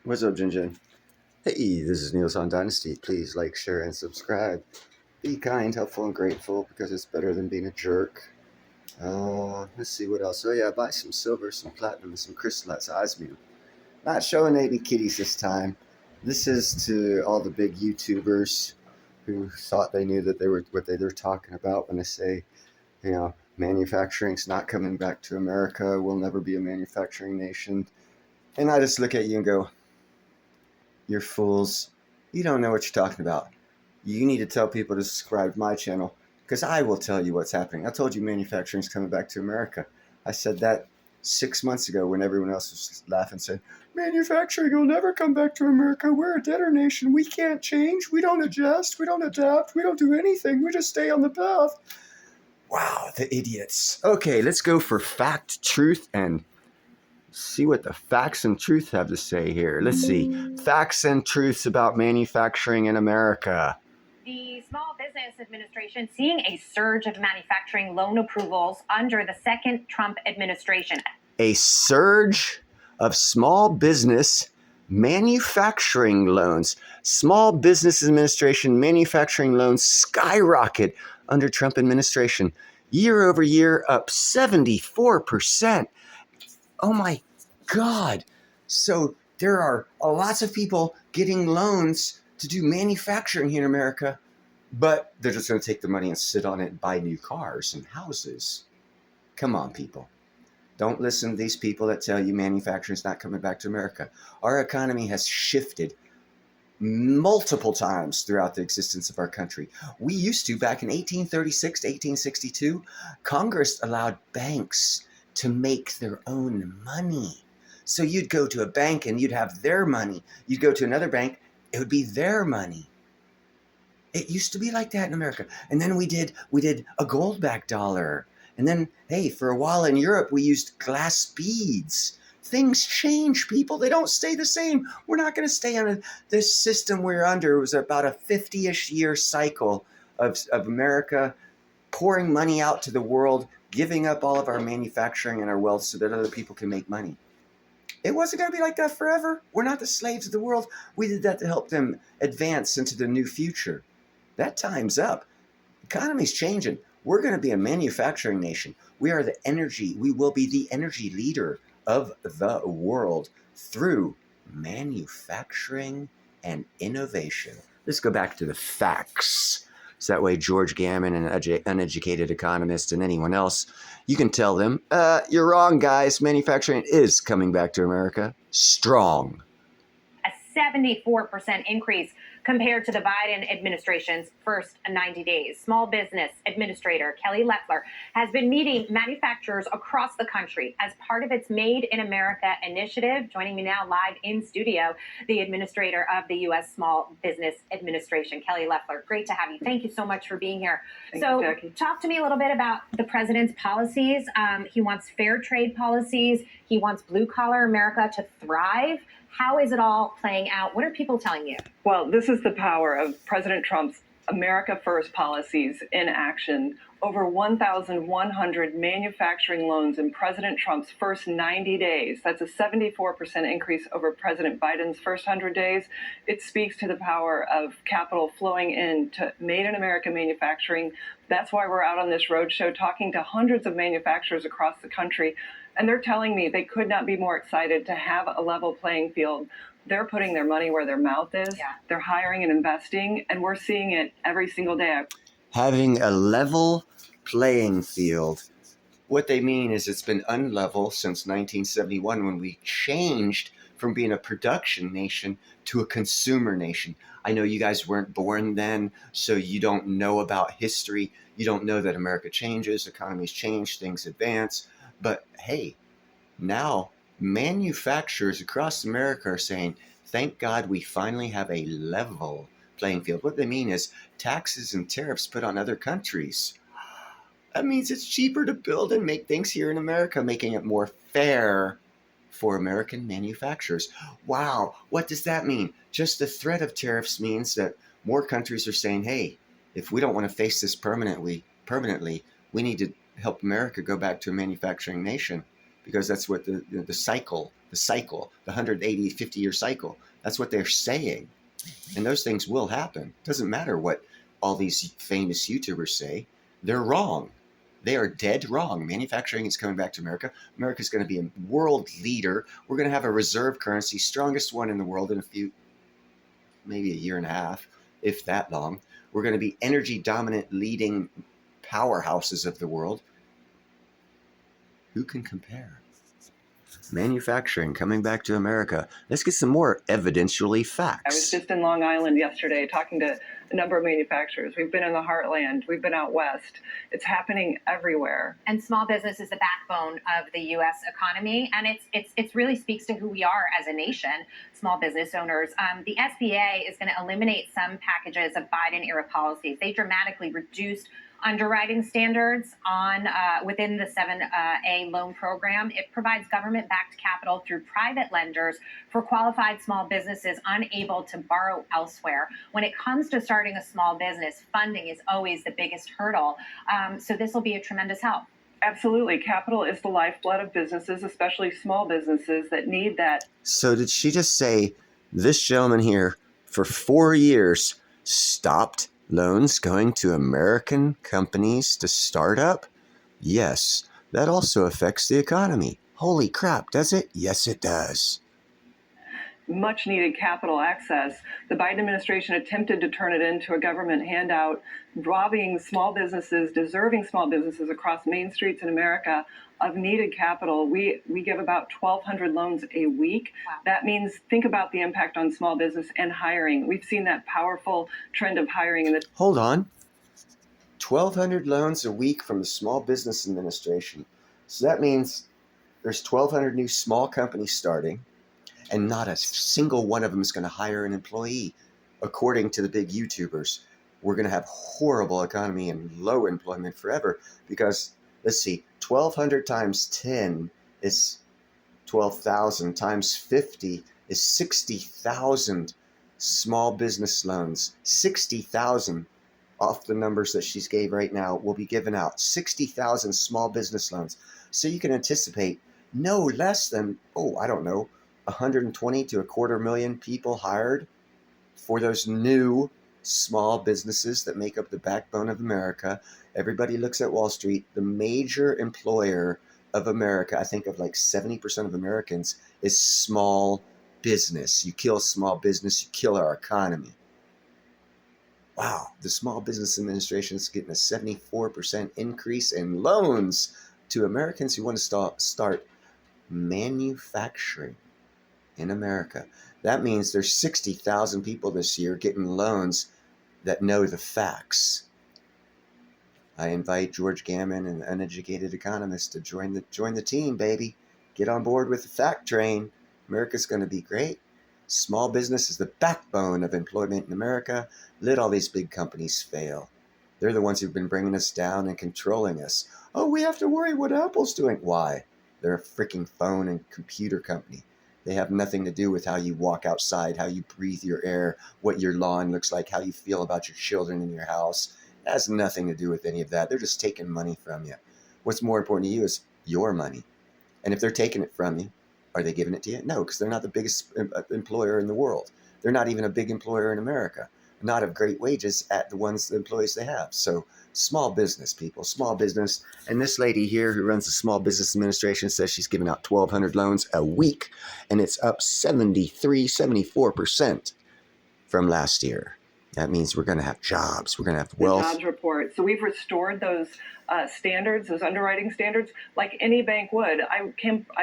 What's up, Jinjin? Hey, this is Niels on Dynasty. Please like, share, and subscribe. Be kind, helpful, and grateful because it's better than being a jerk. Let's see what else. Oh, yeah, buy some silver, some platinum, and some crystallized osmium. Not showing any kitties this time. This is to all the big YouTubers who thought they knew that they were what they were talking about when they say, manufacturing's not coming back to America. We'll never be a manufacturing nation. And I just look at you and go, you're fools. You don't know what you're talking about. You need to tell people to subscribe to my channel because I will tell you what's happening. I told you manufacturing's coming back to America. I said that 6 months ago when everyone else was laughing, saying, manufacturing will never come back to America. We're a debtor nation. We can't change. We don't adjust. We don't adapt. We don't do anything. We just stay on the path. Wow, the idiots. Okay, let's go for fact, truth, and see what the facts and truth have to say here. Let's see. Facts and truths about manufacturing in America. The Small Business Administration seeing a surge of manufacturing loan approvals under the second Trump administration. A surge of small business manufacturing loans. Small Business Administration manufacturing loans skyrocket under Trump administration. Year over year, up 74%. Oh my God. So there are lots of people getting loans to do manufacturing here in America, but they're just going to take the money and sit on it and buy new cars and houses. Come on, people. Don't listen to these people that tell you manufacturing is not coming back to America. Our economy has shifted multiple times throughout the existence of our country. We used to, back in 1836 to 1862, Congress allowed banks to make their own money. So you'd go to a bank and you'd have their money. You'd go to another bank, it would be their money. It used to be like that in America. And then we did a gold-backed dollar. And then, hey, for a while in Europe, we used glass beads. Things change, people. They don't stay the same. We're not going to stay on this system we're under. It was about a 50-ish year cycle of America pouring money out to the world, giving up all of our manufacturing and our wealth so that other people can make money. It wasn't going to be like that forever. We're not the slaves of the world. We did that to help them advance into the new future. That time's up. The economy's changing. We're going to be a manufacturing nation. We are the energy. We will be the energy leader of the world through manufacturing and innovation. Let's go back to the facts. So that way George Gammon, an uneducated economist, and anyone else, you can tell them, you're wrong, guys. Manufacturing is coming back to America strong. A 74% increase compared to the Biden administration's first 90 days. Small Business Administrator Kelly Loeffler has been meeting manufacturers across the country as part of its Made in America initiative. Joining me now live in studio, the administrator of the U.S. Small Business Administration, Kelly Loeffler. Great to have you. Thank you so much for being here. Thank you, Jackie. Talk to me a little bit about the president's policies. He wants fair trade policies. He wants blue-collar America to thrive. How is it all playing out? What are people telling you? Well, this is the power of President Trump's America First policies in action. Over 1,100 manufacturing loans in President Trump's first 90 days. That's a 74% increase over President Biden's first 100 days. It speaks to the power of capital flowing into Made in America manufacturing. That's why we're out on this roadshow talking to hundreds of manufacturers across the country. And they're telling me they could not be more excited to have a level playing field. They're putting their money where their mouth is. Yeah. They're hiring and investing, and we're seeing it every single day. Having a level playing field. What they mean is it's been unlevel since 1971 when we changed from being a production nation to a consumer nation. I know you guys weren't born then, so you don't know about history. You don't know that America changes, economies change, things advance. But hey, now manufacturers across America are saying, thank God we finally have a level playing field. What they mean is taxes and tariffs put on other countries. That means it's cheaper to build and make things here in America, making it more fair for American manufacturers. Wow, what does that mean? Just the threat of tariffs means that more countries are saying, hey, if we don't want to face this permanently, we need to help America go back to a manufacturing nation, because that's what the the cycle, the 180, 50-year cycle. That's what they're saying. And those things will happen. Doesn't matter what all these famous YouTubers say. They're wrong. They are dead wrong. Manufacturing is coming back to America. America's going to be a world leader. We're going to have a reserve currency, strongest one in the world in maybe a year and a half, if that long. We're going to be energy dominant, leading powerhouses of the world. Who can compare? Manufacturing coming back to America. Let's get some more evidentially facts. I was just in Long Island yesterday talking to a number of manufacturers. We've been in the heartland. We've been out west. It's happening everywhere. And small business is the backbone of the U.S. economy, and it really speaks to who we are as a nation, small business owners. The SBA is going to eliminate some packages of Biden-era policies. They dramatically reduced underwriting standards on within the 7A loan program. It provides government-backed capital through private lenders for qualified small businesses unable to borrow elsewhere. When it comes to starting a small business, funding is always the biggest hurdle. So this will be a tremendous help. Absolutely. Capital is the lifeblood of businesses, especially small businesses that need that. So did she just say this gentleman here for 4 years stopped loans going to American companies to start up? Yes, that also affects the economy. Holy crap, does it? Yes, it does. Much needed capital access. The Biden administration attempted to turn it into a government handout, robbing small businesses, deserving small businesses across main streets in America of needed capital. We give about 1,200 loans a week. Wow. That means, think about the impact on small business and hiring. We've seen that powerful trend of hiring in the. Hold on. 1,200 loans a week from the Small Business Administration. So that means there's 1,200 new small companies starting, and not a single one of them is going to hire an employee, according to the big YouTubers. We're going to have horrible economy and low employment forever because, let's see, 1,200 times 10 is 12,000 times 50 is 60,000 small business loans. 60,000 off the numbers that she's gave right now will be given out. 60,000 small business loans. So you can anticipate no less than, 120 to 250,000 people hired for those new small businesses that make up the backbone of America. Everybody looks at Wall Street. The major employer of America, I think of like 70% of Americans, is small business. You kill small business, you kill our economy. Wow, the Small Business Administration is getting a 74% increase in loans to Americans who want to start manufacturing in America. That means there's 60,000 people this year getting loans that know the facts. I invite George Gammon, an uneducated economist, to join the team, baby. Get on board with the fact train. America's going to be great. Small business is the backbone of employment in America. Let all these big companies fail. They're the ones who've been bringing us down and controlling us. Oh, we have to worry what Apple's doing. Why? They're a freaking phone and computer company. They have nothing to do with how you walk outside, how you breathe your air, what your lawn looks like, how you feel about your children in your house. It has nothing to do with any of that. They're just taking money from you. What's more important to you is your money. And if they're taking it from you, are they giving it to you? No, because they're not the biggest employer in the world. They're not even a big employer in America. Not of great wages at the employees they have. So small business, people, small business. And this lady here who runs the Small Business Administration says she's giving out 1,200 loans a week, and it's up 74% from last year. That means we're going to have jobs. We're going to have wealth. The jobs report. So we've restored those standards, those underwriting standards, like any bank would. I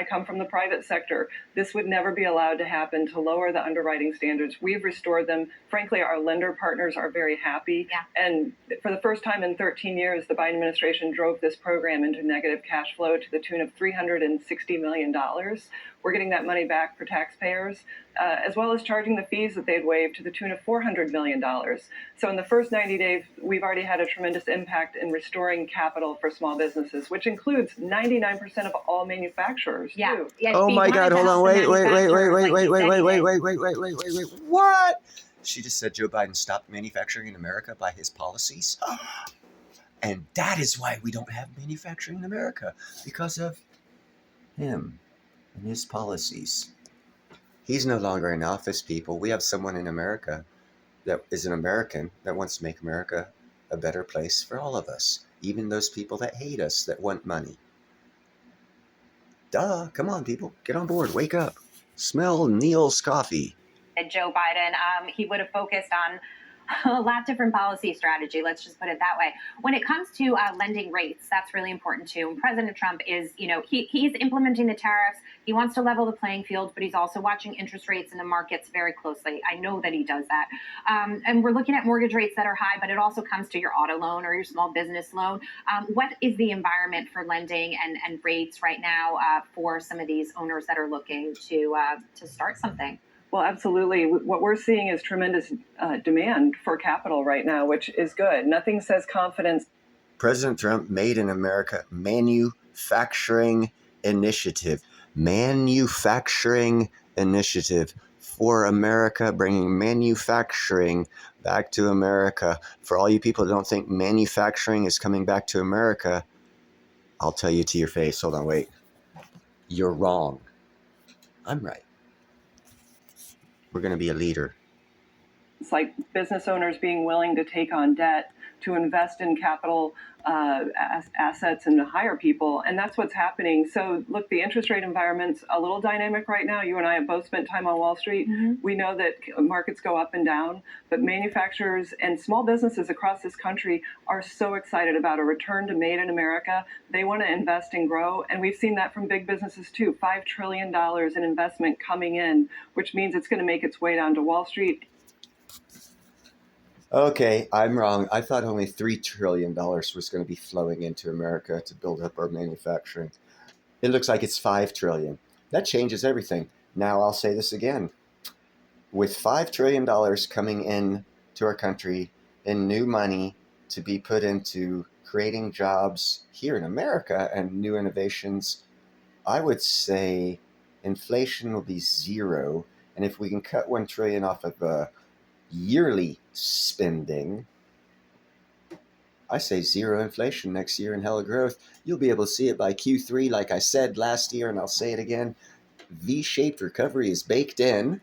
come from the private sector. This would never be allowed to happen, to lower the underwriting standards. We've restored them. Frankly, our lender partners are very happy. Yeah. And for the first time in 13 years, the Biden administration drove this program into negative cash flow to the tune of $360 million. We're getting that money back for taxpayers, as well as charging the fees that they'd waived to the tune of $400 million. So in the first 90 days, we've already had a tremendous impact in restoring capital for small businesses, which includes 99% of all manufacturers, Yeah. too. Yeah, Oh Steve, my wanted God, to hold on, help the wait. manufacturers like you said he did. What? She just said Joe Biden stopped manufacturing in America by his policies. And that is why we don't have manufacturing in America, because of him. and his policies. He's no longer in office, people. We have someone in America that is an American that wants to make America a better place for all of us, even those people that hate us, that want money. Duh, come on, people, get on board, wake up. Smell Neil's coffee. Joe Biden, he would have focused on a lot different policy strategy. Let's just put it that way. When it comes to lending rates, that's really important too. And President Trump is, he's implementing the tariffs. He wants to level the playing field, but he's also watching interest rates in the markets very closely. I know that he does that. And we're looking at mortgage rates that are high, but it also comes to your auto loan or your small business loan. What is the environment for lending and rates right now for some of these owners that are looking to start something? Well, absolutely. What we're seeing is tremendous demand for capital right now, which is good. Nothing says confidence. President Trump made in America manufacturing initiative. Manufacturing initiative for America, bringing manufacturing back to America. For all you people who don't think manufacturing is coming back to America, I'll tell you to your face. Hold on, wait. You're wrong. I'm right. We're going to be a leader. It's like business owners being willing to take on debt to invest in capital assets and to hire people. And that's what's happening. So look, the interest rate environment's a little dynamic right now. You and I have both spent time on Wall Street. Mm-hmm. We know that markets go up and down, but manufacturers and small businesses across this country are so excited about a return to Made in America. They want to invest and grow. And we've seen that from big businesses too. $5 trillion in investment coming in, which means it's going to make its way down to Wall Street. Okay, I'm wrong. I thought only $3 trillion was going to be flowing into America to build up our manufacturing. It looks like it's $5 trillion. That changes everything. Now I'll say this again. With $5 trillion coming in to our country in new money to be put into creating jobs here in America and new innovations, I would say inflation will be zero. And if we can cut $1 trillion off of yearly spending, I say zero inflation next year and hella growth. You'll be able to see it by Q3, like I said last year, and I'll say it again. V-shaped recovery is baked in,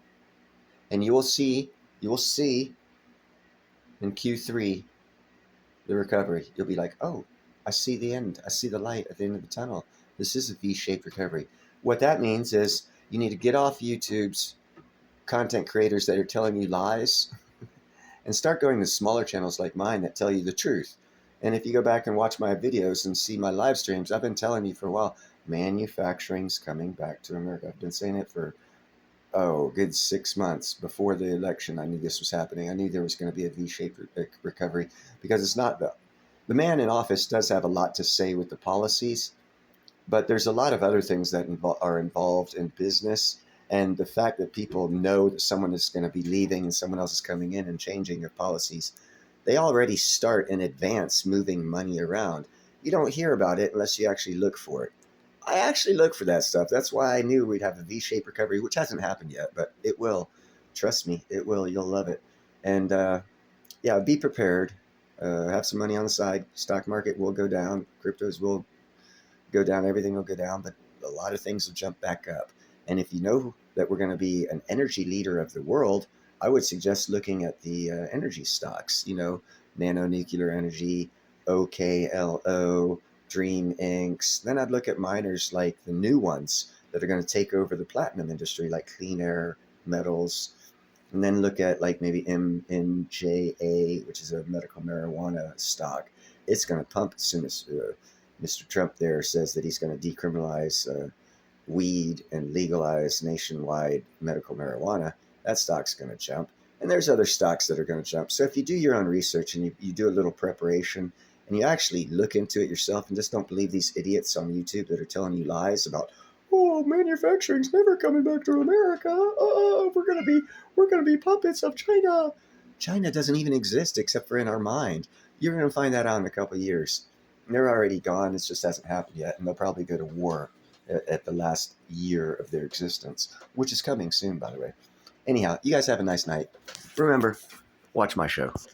and you will see in Q3 the recovery. You'll be like, oh, I see the end. I see the light at the end of the tunnel. This is a V-shaped recovery. What that means is you need to get off YouTube's content creators that are telling you lies and start going to smaller channels like mine that tell you the truth. And if you go back and watch my videos and see my live streams, I've been telling you for a while, manufacturing's coming back to America. I've been saying it for, good 6 months. Before the election, I knew this was happening. I knew there was going to be a V-shaped recovery because it's not the man in office does have a lot to say with the policies, but there's a lot of other things that are involved in business. And the fact that people know that someone is going to be leaving and someone else is coming in and changing their policies, they already start in advance moving money around. You don't hear about it unless you actually look for it. I actually look for that stuff. That's why I knew we'd have a V-shaped recovery, which hasn't happened yet, but it will. Trust me, it will. You'll love it. And be prepared. Have some money on the side. Stock market will go down. Cryptos will go down. Everything will go down, but a lot of things will jump back up. And if you know that we're going to be an energy leader of the world, I would suggest looking at the energy stocks, nano-nuclear energy, OKLO, Dream Inc. Then I'd look at miners like the new ones that are going to take over the platinum industry, like Clean Air Metals. And then look at like maybe MNJA, which is a medical marijuana stock. It's going to pump as soon as Mr. Trump there says that he's going to decriminalize weed and legalize nationwide medical marijuana. That stock's going to jump. And there's other stocks that are going to jump. So if you do your own research and you do a little preparation and you actually look into it yourself and just don't believe these idiots on YouTube that are telling you lies about, manufacturing's never coming back to America. We're going to be puppets of China. China doesn't even exist except for in our mind. You're going to find that out in a couple of years. They're already gone. It just hasn't happened yet. And they'll probably go to war at the last year of their existence, which is coming soon, by the way. Anyhow, you guys have a nice night. Remember, watch my show.